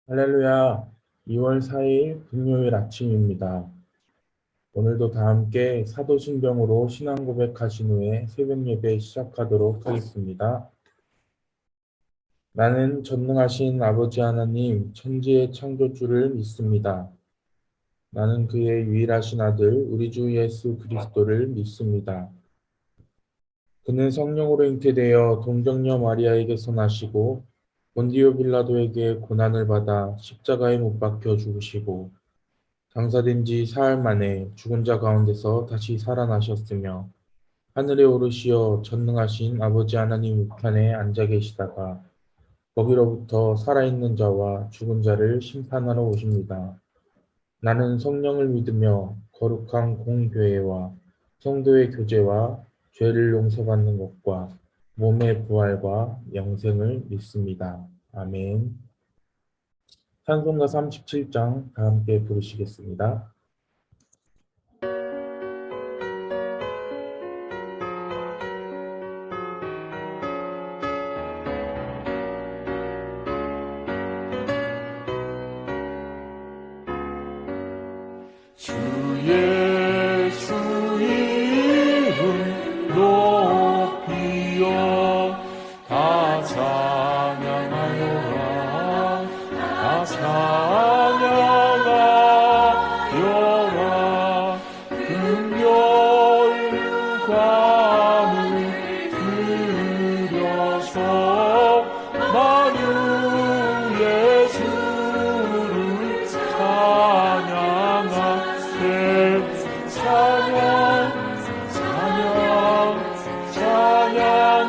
할렐루야. 2월 4일 금요일 아침입니다. 오늘도 다 함께 사도신경으로 신앙 고백하신 후에 새벽 예배 시작하도록 하겠습니다. 나는 전능하신 아버지 하나님 천지의 창조주를 믿습니다. 나는 그의 유일하신 아들 우리 주 예수 그리스도를 믿습니다. 그는 성령으로 잉태되어 동정녀 마리아에게서 나시고 본디오 빌라도에게 고난을 받아 십자가에 못 박혀 죽으시고 장사된 지 사흘 만에 죽은 자 가운데서 다시 살아나셨으며 하늘에 오르시어 전능하신 아버지 하나님 우편에 앉아 계시다가 거기로부터 살아있는 자와 죽은 자를 심판하러 오십니다. 나는 성령을 믿으며 거룩한 공교회와 성도의 교제와 죄를 용서받는 것과 몸의 부활과 영생을 믿습니다. 아멘. 찬송가 37장 다 함께 부르시겠습니다. 주 예수 이름 높이여 다 찬양하여라 다 찬양하여라 금멸관을 들여서 만유 예수를 찬양 찬양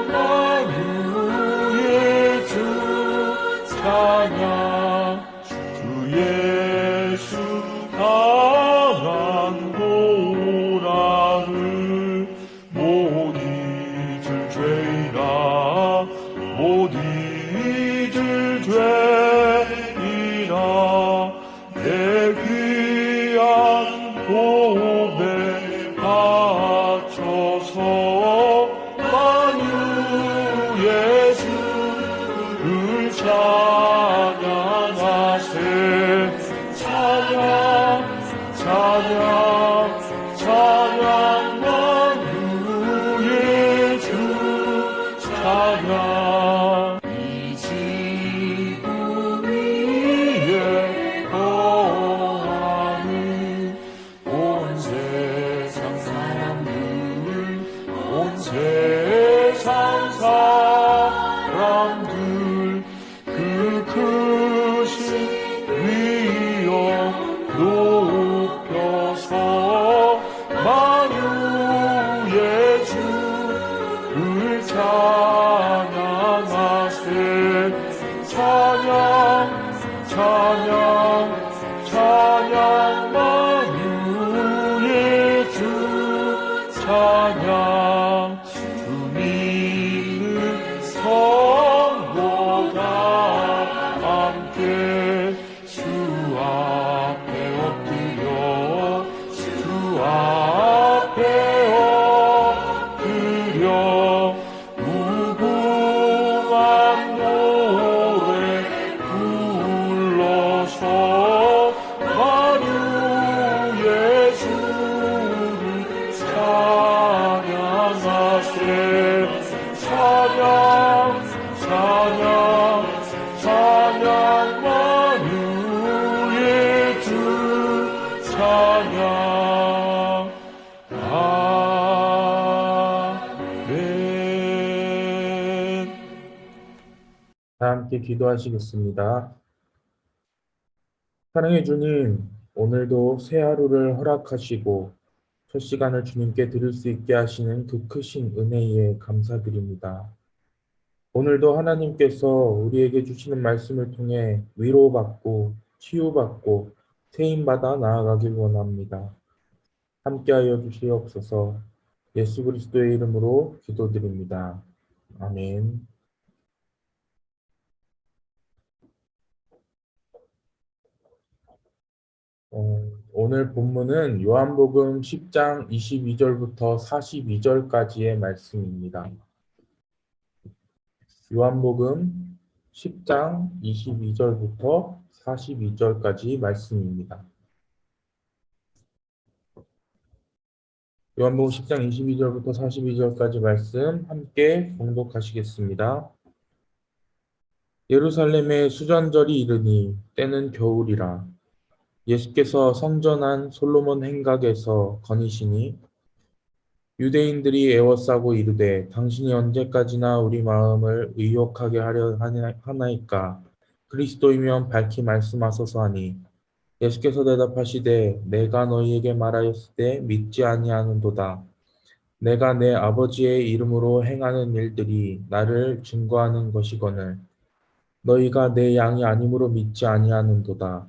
만유의 주 찬양 주 예수 강한 보라를 못 잊을 죄이라 못 잊을 죄이라 내 귀한 고백 바쳐서 만유 예수를 찬양하세 찬양 만유의 주 찬양 이 지구 위에 거하는 온 세상 사람들 온 세상 사람들 그 크신 위엄 높여서 만유 예수를 찬양하세 찬양 만유의 주 찬양 주 믿는 성도가 함께 주 앞에 엎드려 주 앞에 엎드려 무궁한 노래 불러서 만유 예수를 찬양하세 찬양 만유의 주 찬양 아멘. 다 함께 기도하시겠습니다. 사랑해 주님, 오늘도 새 하루를 허락하시고 첫 시간을 주님께 드릴 수 있게 하시는 그 크신 은혜에 감사드립니다. 오늘도 하나님께서 우리에게 주시는 말씀을 통해 위로받고 치유받고 세임받아 나아가길 원합니다. 함께하여 주시옵소서. 예수 그리스도의 이름으로 기도드립니다. 아멘. 오늘 본문은 요한복음 10장 22절부터 42절까지의 말씀입니다. 요한복음 10장 22절부터 42절까지 말씀입니다. 요한복음 10장 22절부터 42절까지 말씀 함께 봉독하시겠습니다. 예루살렘에 수전절이 이르니 때는 겨울이라. 예수께서 성전한 솔로몬 행각에서 거니시니 유대인들이 애워싸고 이르되 당신이 언제까지나 우리 마음을 의욕하게 하려 하나이까. 그리스도이면 밝히 말씀하소서 하니 예수께서 대답하시되 내가 너희에게 말하였을 때 믿지 아니하는도다. 내가 내 아버지의 이름으로 행하는 일들이 나를 증거하는 것이거늘 너희가 내 양이 아니므로 믿지 아니하는도다.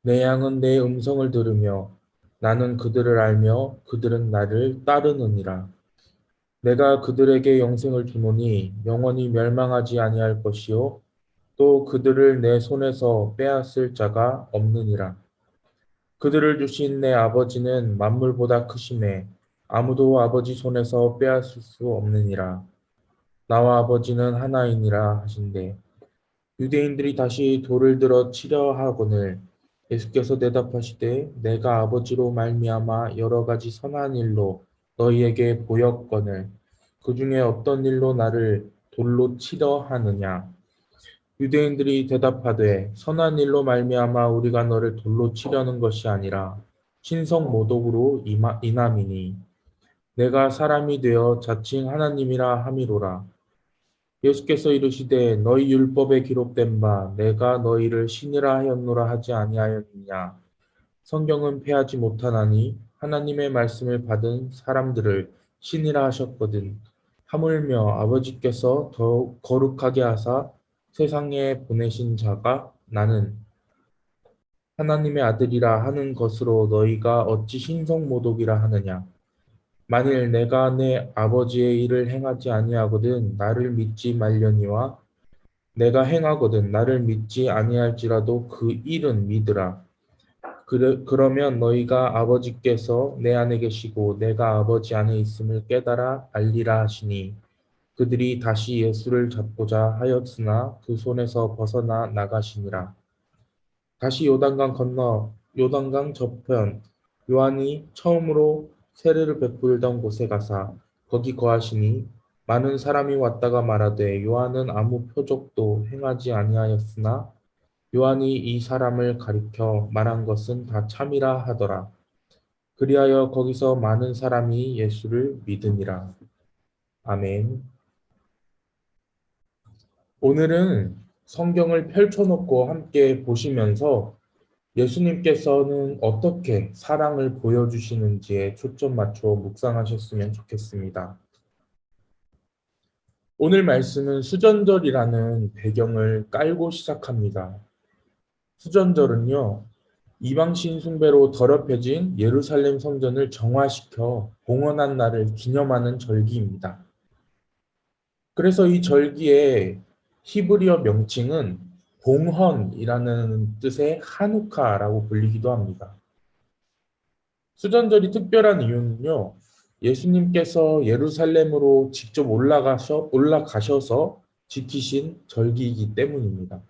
내 양은 내 음성을 들으며 나는 그들을 알며 그들은 나를 따르느니라. 내가 그들에게 영생을 주노니 영원히 멸망하지 아니할 것이요 또 그들을 내 손에서 빼앗을 자가 없느니라. 그들을 주신 내 아버지는 만물보다 크심에 아무도 아버지 손에서 빼앗을 수 없느니라. 나와 아버지는 하나이니라 하신대. 유대인들이 다시 돌을 들어 치려 하거늘 예수께서 대답하시되 내가 아버지로 말미암아 여러 가지 선한 일로 너희에게 보였거늘 그 중에 어떤 일로 나를 돌로 치려 하느냐. 유대인들이 대답하되 선한 일로 말미암아 우리가 너를 돌로 치려는 것이 아니라 신성 모독으로 인함이니 내가 사람이 되어 자칭 하나님이라 함이로라. 예수께서 이르시되 너희 율법에 기록된 바 내가 너희를 신이라 하였노라 하지 아니하였느냐. 성경은 패하지 못하나니 하나님의 말씀을 받은 사람들을 신이라 하셨거든. 하물며 아버지께서 더욱 거룩하게 하사 세상에 보내신 자가 나는 하나님의 아들이라 하는 것으로 너희가 어찌 신성모독이라 하느냐. 만일 내가 내 아버지의 일을 행하지 아니하거든 나를 믿지 말려니와 내가 행하거든 나를 믿지 아니할지라도 그 일은 믿으라. 그러면 너희가 아버지께서 내 안에 계시고 내가 아버지 안에 있음을 깨달아 알리라 하시니 그들이 다시 예수를 잡고자 하였으나 그 손에서 벗어나 나가시니라. 다시 요단강 건너 요단강 저편 요한이 처음으로 세례를 베풀던 곳에 가사 거기 거하시니 많은 사람이 왔다가 말하되 요한은 아무 표적도 행하지 아니하였으나 요한이 이 사람을 가리켜 말한 것은 다 참이라 하더라. 그리하여 거기서 많은 사람이 예수를 믿으니라. 아멘. 오늘은 성경을 펼쳐놓고 함께 보시면서 예수님께서는 어떻게 사랑을 보여주시는지에 초점 맞춰 묵상하셨으면 좋겠습니다. 오늘 말씀은 수전절이라는 배경을 깔고 시작합니다. 수전절은요, 이방신 숭배로 더럽혀진 예루살렘 성전을 정화시켜 봉헌한 날을 기념하는 절기입니다. 그래서 이 절기의 히브리어 명칭은 봉헌이라는 뜻의 하누카라고 불리기도 합니다. 수전절이 특별한 이유는요, 예수님께서 예루살렘으로 직접 올라가셔서 지키신 절기이기 때문입니다.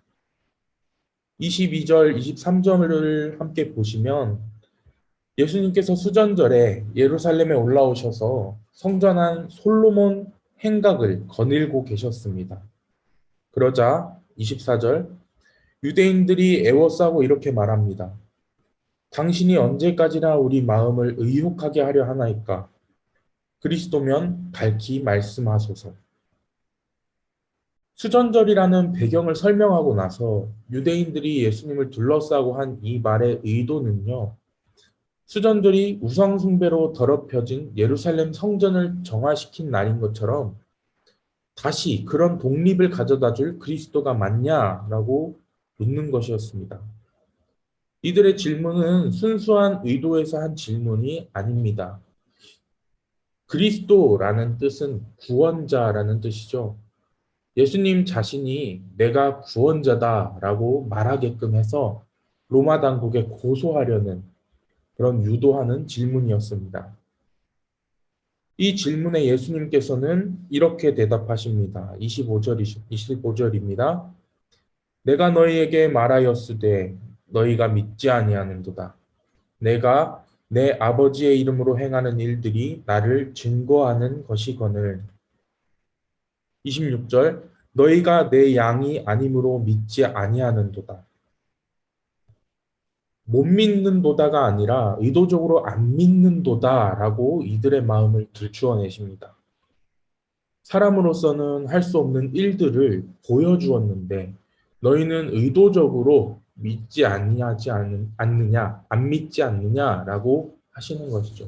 22절, 23절을 함께 보시면 예수님께서 수전절에 예루살렘에 올라오셔서 성전한 솔로몬 행각을 거닐고 계셨습니다. 그러자 24절 유대인들이 애워싸고 이렇게 말합니다. 당신이 언제까지나 우리 마음을 의혹하게 하려 하나이까? 그리스도면 밝히 말씀하소서. 수전절이라는 배경을 설명하고 나서 유대인들이 예수님을 둘러싸고 한 이 말의 의도는요. 수전절이 우상숭배로 더럽혀진 예루살렘 성전을 정화시킨 날인 것처럼 다시 그런 독립을 가져다 줄 그리스도가 맞냐라고 묻는 것이었습니다. 이들의 질문은 순수한 의도에서 한 질문이 아닙니다. 그리스도라는 뜻은 구원자라는 뜻이죠. 예수님 자신이 내가 구원자다라고 말하게끔 해서 로마 당국에 고소하려는 그런 유도하는 질문이었습니다. 이 질문에 예수님께서는 이렇게 대답하십니다. 25절입니다. 내가 너희에게 말하였으되 너희가 믿지 아니하는도다. 내가 내 아버지의 이름으로 행하는 일들이 나를 증거하는 것이거늘. 26절 너희가 내 양이 아니므로 믿지 아니하는도다. 못 믿는도다가 아니라 의도적으로 안 믿는도다라고 이들의 마음을 들추어내십니다. 사람으로서는 할 수 없는 일들을 보여주었는데 너희는 의도적으로 믿지 아니하지 않느냐, 안 믿지 않느냐라고 하시는 것이죠.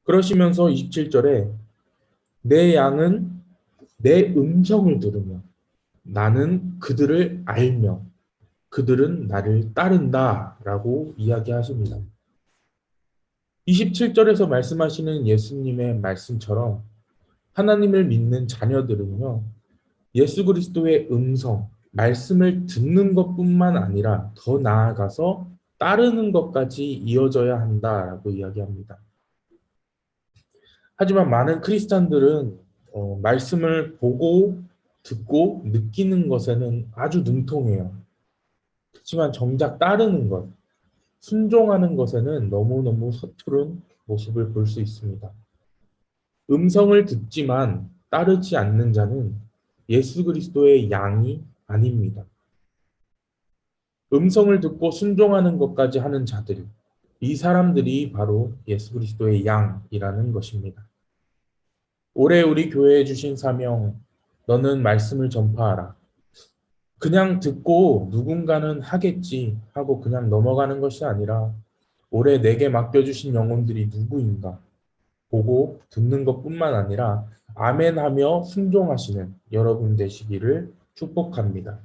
그러시면서 27절에 내 양은 내 음성을 들으며 나는 그들을 알며 그들은 나를 따른다라고 이야기하십니다. 27절에서 말씀하시는 예수님의 말씀처럼 하나님을 믿는 자녀들은요, 예수 그리스도의 음성, 말씀을 듣는 것뿐만 아니라 더 나아가서 따르는 것까지 이어져야 한다라고 이야기합니다. 하지만 많은 크리스찬들은 말씀을 보고 듣고 느끼는 것에는 아주 능통해요. 그렇지만 정작 따르는 것, 순종하는 것에는 너무너무 서투른 모습을 볼 수 있습니다. 음성을 듣지만 따르지 않는 자는 예수 그리스도의 양이 아닙니다. 음성을 듣고 순종하는 것까지 하는 자들, 이 사람들이 바로 예수 그리스도의 양이라는 것입니다. 올해 우리 교회에 주신 사명, 너는 말씀을 전파하라. 그냥 듣고 누군가는 하겠지 하고 그냥 넘어가는 것이 아니라 올해 내게 맡겨주신 영혼들이 누구인가 보고 듣는 것뿐만 아니라 아멘하며 순종하시는 여러분 되시기를 축복합니다.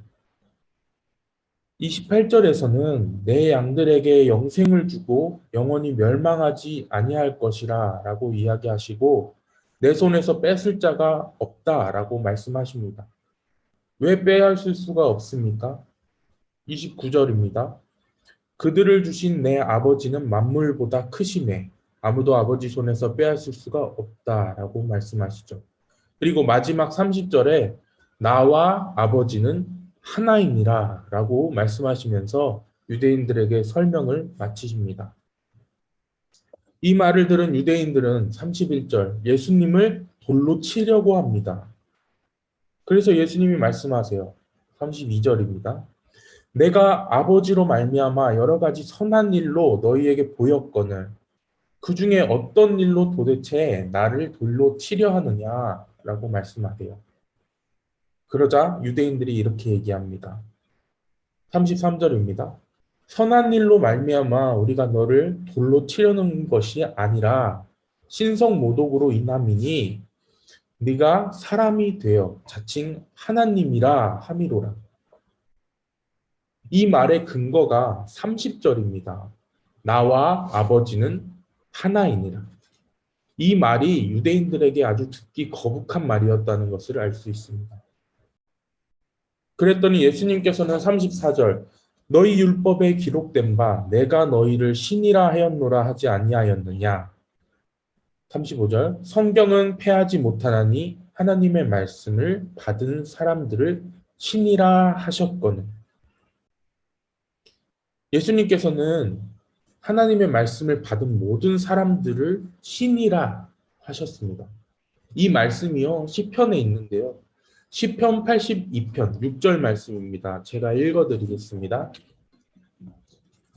28절에서는 내 양들에게 영생을 주고 영원히 멸망하지 아니할 것이라 라고 이야기하시고 내 손에서 뺏을 자가 없다 라고 말씀하십니다. 왜 빼앗을 수가 없습니까? 29절입니다. 그들을 주신 내 아버지는 만물보다 크시매 아무도 아버지 손에서 빼앗을 수가 없다라고 말씀하시죠. 그리고 마지막 30절에 나와 아버지는 하나이니라 라고 말씀하시면서 유대인들에게 설명을 마치십니다. 이 말을 들은 유대인들은 31절 예수님을 돌로 치려고 합니다. 그래서 예수님이 말씀하세요. 32절입니다. 내가 아버지로 말미암아 여러 가지 선한 일로 너희에게 보였거늘 그 중에 어떤 일로 도대체 나를 돌로 치려 하느냐라고 말씀하세요. 그러자 유대인들이 이렇게 얘기합니다. 33절입니다. 선한 일로 말미암아 우리가 너를 돌로 치려는 것이 아니라 신성 모독으로 인함이니 네가 사람이 되어 자칭 하나님이라 함이로라. 이 말의 근거가 30절입니다. 나와 아버지는 하나이니라. 이 말이 유대인들에게 아주 듣기 거북한 말이었다는 것을 알 수 있습니다. 그랬더니 예수님께서는 34절 너희 율법에 기록된 바 내가 너희를 신이라 하였노라 하지 아니하였느냐. 35절 성경은 패하지 못하나니 하나님의 말씀을 받은 사람들을 신이라 하셨거늘. 예수님께서는 하나님의 말씀을 받은 모든 사람들을 신이라 하셨습니다. 이 말씀이요 시편에 있는데요. 시편 82편 6절 말씀입니다. 제가 읽어드리겠습니다.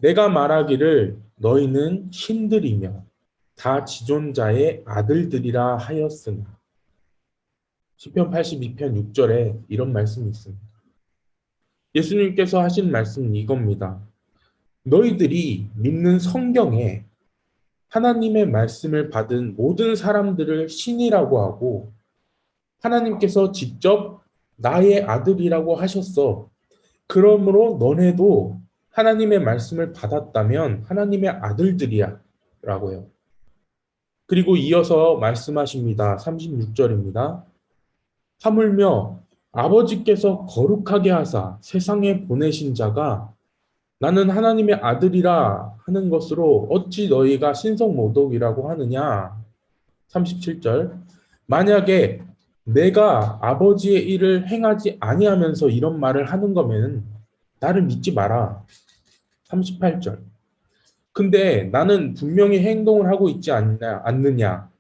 내가 말하기를 너희는 신들이며 다 지존자의 아들들이라 하였으나. 시편 82편 6절에 이런 말씀이 있습니다. 예수님께서 하신 말씀은 이겁니다. 너희들이 믿는 성경에 하나님의 말씀을 받은 모든 사람들을 신이라고 하고 하나님께서 직접 나의 아들이라고 하셨어. 그러므로 너네도 하나님의 말씀을 받았다면 하나님의 아들들이야 라고요. 그리고 이어서 말씀하십니다. 36절입니다. 하물며 아버지께서 거룩하게 하사 세상에 보내신 자가 나는 하나님의 아들이라 하는 것으로 어찌 너희가 신성모독이라고 하느냐. 37절. 만약에 내가 아버지의 일을 행하지 아니하면서 이런 말을 하는 거면 나를 믿지 마라. 38절. 근데 나는 분명히 행동을 하고 있지 않느냐.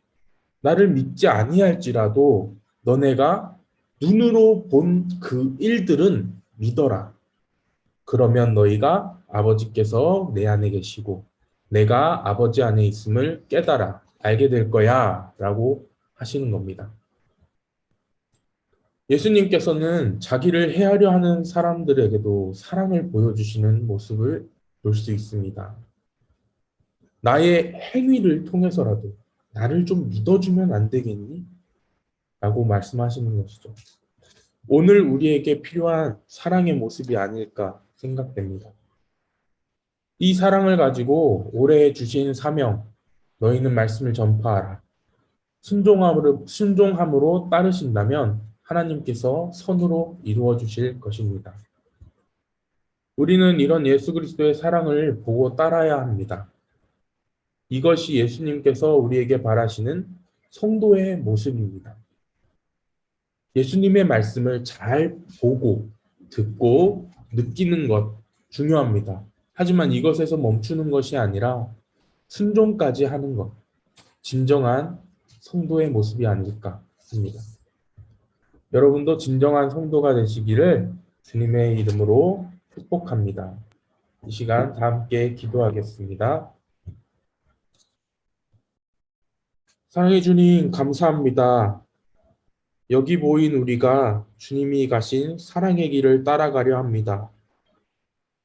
나를 믿지 아니할지라도 너네가 눈으로 본 그 일들은 믿어라. 그러면 너희가 아버지께서 내 안에 계시고 내가 아버지 안에 있음을 깨달아 알게 될 거야 라고 하시는 겁니다. 예수님께서는 자기를 해하려 하는 사람들에게도 사랑을 보여주시는 모습을 볼 수 있습니다. 나의 행위를 통해서라도 나를 좀 믿어주면 안 되겠니? 라고 말씀하시는 것이죠. 오늘 우리에게 필요한 사랑의 모습이 아닐까 생각됩니다. 이 사랑을 가지고 올해 주신 사명, 너희는 말씀을 전파하라. 순종함으로 따르신다면 하나님께서 선으로 이루어 주실 것입니다. 우리는 이런 예수 그리스도의 사랑을 보고 따라야 합니다. 이것이 예수님께서 우리에게 바라시는 성도의 모습입니다. 예수님의 말씀을 잘 보고 듣고 느끼는 것 중요합니다. 하지만 이것에서 멈추는 것이 아니라 순종까지 하는 것, 진정한 성도의 모습이 아닐까 합니다. 여러분도 진정한 성도가 되시기를 주님의 이름으로 축복합니다. 이 시간 다 함께 기도하겠습니다. 사랑해 주님 감사합니다. 여기 모인 우리가 주님이 가신 사랑의 길을 따라가려 합니다.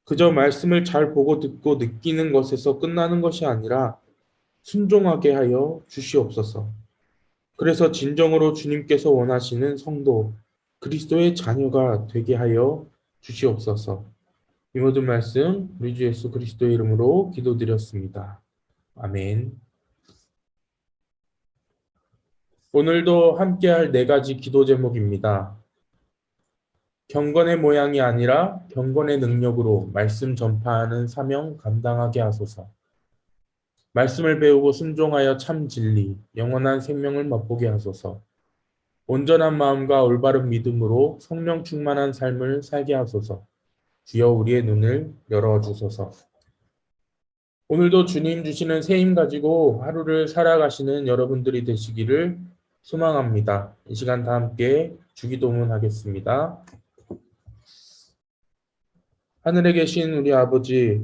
그저 말씀을 잘 보고 듣고 느끼는 것에서 끝나는 것이 아니라 순종하게 하여 주시옵소서. 그래서 진정으로 주님께서 원하시는 성도, 그리스도의 자녀가 되게 하여 주시옵소서. 이 모든 말씀 우리 주 예수 그리스도의 이름으로 기도드렸습니다. 아멘. 오늘도 함께할 네 가지 기도 제목입니다. 경건의 모양이 아니라 경건의 능력으로 말씀 전파하는 사명 감당하게 하소서. 말씀을 배우고 순종하여 참 진리, 영원한 생명을 맛보게 하소서. 온전한 마음과 올바른 믿음으로 성령 충만한 삶을 살게 하소서. 주여 우리의 눈을 열어주소서. 오늘도 주님 주시는 새 힘 가지고 하루를 살아가시는 여러분들이 되시기를 소망합니다. 이 시간 다 함께 주기도문 하겠습니다. 하늘에 계신 우리 아버지여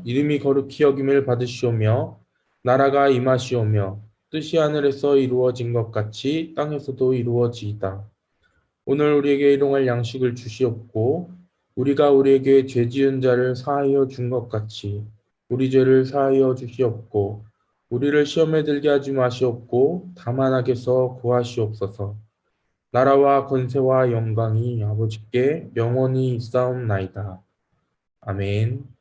이름이 거룩히 여김을 받으시오며 나라가 임하시오며 뜻이 하늘에서 이루어진 것 같이 땅에서도 이루어지이다. 오늘 우리에게 일용할 양식을 주시옵고 우리가 우리에게 죄 지은 자를 사하여 준 것 같이 우리 죄를 사하여 주시옵고 우리를 시험에 들게 하지 마시옵고 다만 악에서 구하시옵소서. 나라와 권세와 영광이 아버지께 영원히 있사옵나이다. 아멘.